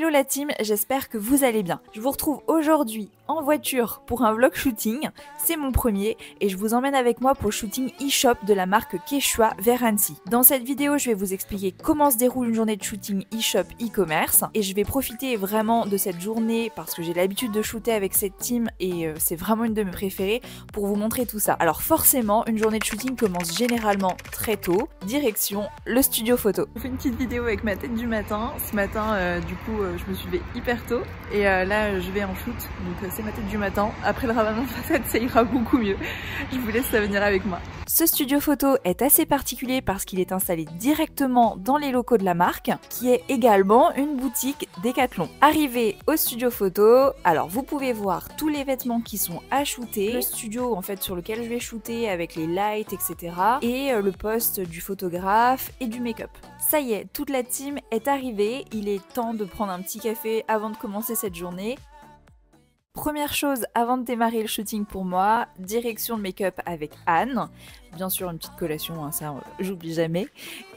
Hello la team, j'espère que vous allez bien. Je vous retrouve aujourd'hui en voiture pour un vlog shooting, c'est mon premier et je vous emmène avec moi pour le shooting e-shop de la marque Quechua vers Annecy. Dans cette vidéo, je vais vous expliquer comment se déroule une journée de shooting e-shop e-commerce et je vais profiter vraiment de cette journée parce que j'ai l'habitude de shooter avec cette team et c'est vraiment une de mes préférées pour vous montrer tout ça. Alors forcément, une journée de shooting commence généralement très tôt, direction le studio photo. Je fais une petite vidéo avec ma tête du matin. Ce matin, je me suis levée hyper tôt et là je vais en shoot, donc c'est ma tête du matin. Après le ravalement de la tête, ça ira beaucoup mieux. Je vous laisse venir avec moi. Ce studio photo est assez particulier parce qu'il est installé directement dans les locaux de la marque, qui est également une boutique Decathlon. Arrivé au studio photo, alors vous pouvez voir tous les vêtements qui sont à shooter, le studio en fait sur lequel je vais shooter avec les lights, etc. et le poste du photographe et du make-up. Ça y est, toute la team est arrivée, il est temps de prendre un petit café avant de commencer cette journée. Première chose avant de démarrer le shooting pour moi, direction le make-up avec Anne. Bien sûr une petite collation, hein, ça j'oublie jamais.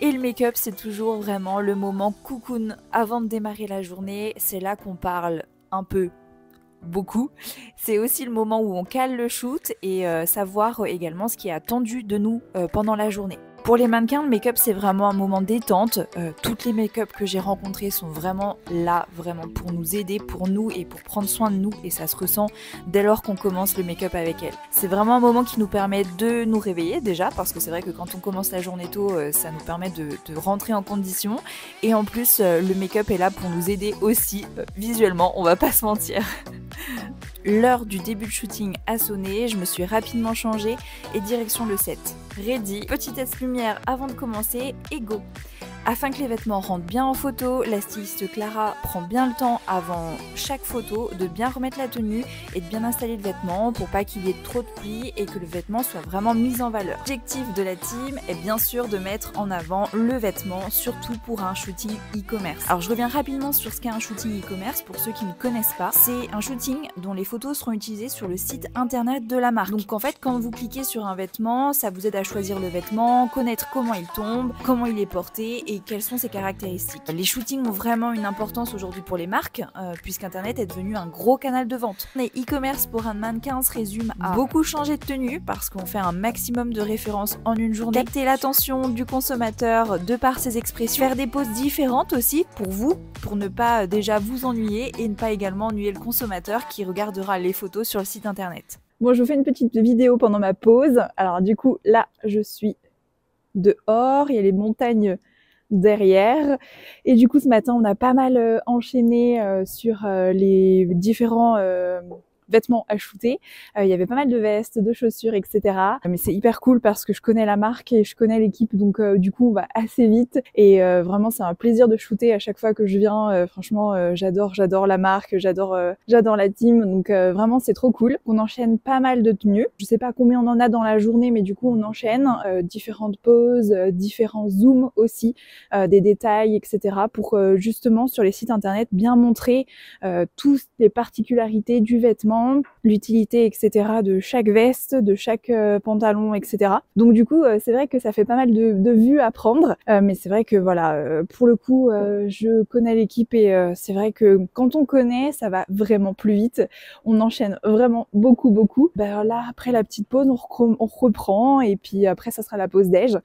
Et le make-up c'est toujours vraiment le moment cocoon avant de démarrer la journée. C'est là qu'on parle un peu, beaucoup. C'est aussi le moment où on cale le shoot et savoir également ce qui est attendu de nous pendant la journée. Pour les mannequins, le make-up c'est vraiment un moment détente. Toutes les make-up que j'ai rencontrées sont vraiment là, vraiment pour nous aider, pour nous et pour prendre soin de nous. Et ça se ressent dès lors qu'on commence le make-up avec elles. C'est vraiment un moment qui nous permet de nous réveiller déjà, parce que c'est vrai que quand on commence la journée tôt, ça nous permet de rentrer en condition. Et en plus, le make-up est là pour nous aider aussi visuellement, on va pas se mentir. L'heure du début de shooting a sonné, je me suis rapidement changée et direction le set. Ready, petit test lumière avant de commencer et go! Afin que les vêtements rentrent bien en photo, la styliste Clara prend bien le temps avant chaque photo de bien remettre la tenue et de bien installer le vêtement pour pas qu'il y ait trop de plis et que le vêtement soit vraiment mis en valeur. L'objectif de la team est bien sûr de mettre en avant le vêtement, surtout pour un shooting e-commerce. Alors je reviens rapidement sur ce qu'est un shooting e-commerce pour ceux qui ne connaissent pas. C'est un shooting dont les photos seront utilisées sur le site internet de la marque. Donc en fait quand vous cliquez sur un vêtement, ça vous aide à choisir le vêtement, connaître comment il tombe, comment il est porté et quelles sont ses caractéristiques. Les shootings ont vraiment une importance aujourd'hui pour les marques, puisqu'Internet est devenu un gros canal de vente. Les e-commerce pour un mannequin se résume à beaucoup changer de tenue, parce qu'on fait un maximum de références en une journée, capter l'attention du consommateur de par ses expressions, faire des poses différentes aussi pour vous, pour ne pas déjà vous ennuyer et ne pas également ennuyer le consommateur qui regardera les photos sur le site internet. Bon, je vous fais une petite vidéo pendant ma pause. Alors du coup, là, je suis dehors, il y a les montagnes derrière et du coup ce matin on a pas mal enchaîné sur les différents vêtements à shooter. Il y avait pas mal de vestes, de chaussures, etc. Mais c'est hyper cool parce que je connais la marque et je connais l'équipe, donc du coup on va assez vite et vraiment c'est un plaisir de shooter à chaque fois que je viens. Franchement j'adore la marque, j'adore la team, donc vraiment c'est trop cool. On enchaîne pas mal de tenues. Je sais pas combien on en a dans la journée, mais du coup on enchaîne différentes poses, différents zooms aussi, des détails, etc. pour justement sur les sites internet bien montrer toutes les particularités du vêtement, l'utilité, etc. de chaque veste, de chaque pantalon, etc. Donc du coup, c'est vrai que ça fait pas mal de vues à prendre, mais c'est vrai que voilà, pour le coup, je connais l'équipe et c'est vrai que quand on connaît, ça va vraiment plus vite. On enchaîne vraiment beaucoup. Ben là, après la petite pause, on reprend et puis après, ça sera la pause déj.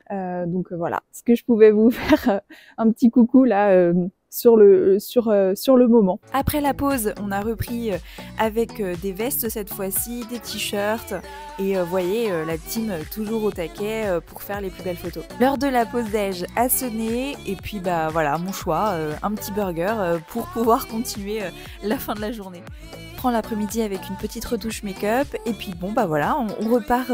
Donc voilà, ce que je pouvais vous faire un petit coucou là. Sur le moment. Après la pause, on a repris avec des vestes cette fois-ci, des t-shirts et voyez la team toujours au taquet pour faire les plus belles photos. L'heure de la pause déj a sonné et puis bah voilà mon choix, un petit burger pour pouvoir continuer la fin de la journée. Prend l'après-midi avec une petite retouche make-up et puis bon bah voilà on repart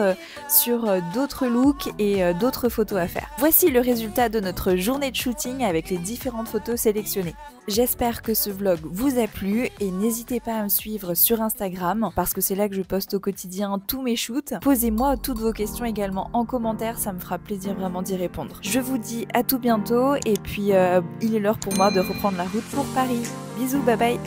sur d'autres looks et d'autres photos à faire. Voici le résultat de notre journée de shooting avec les différentes photos sélectionnées. J'espère que ce vlog vous a plu et n'hésitez pas à me suivre sur Instagram parce que c'est là que je poste au quotidien tous mes shoots. Posez-moi toutes vos questions également en commentaire, ça me fera plaisir vraiment d'y répondre. Je vous dis à tout bientôt et puis il est l'heure pour moi de reprendre la route pour Paris. Bisous, bye bye.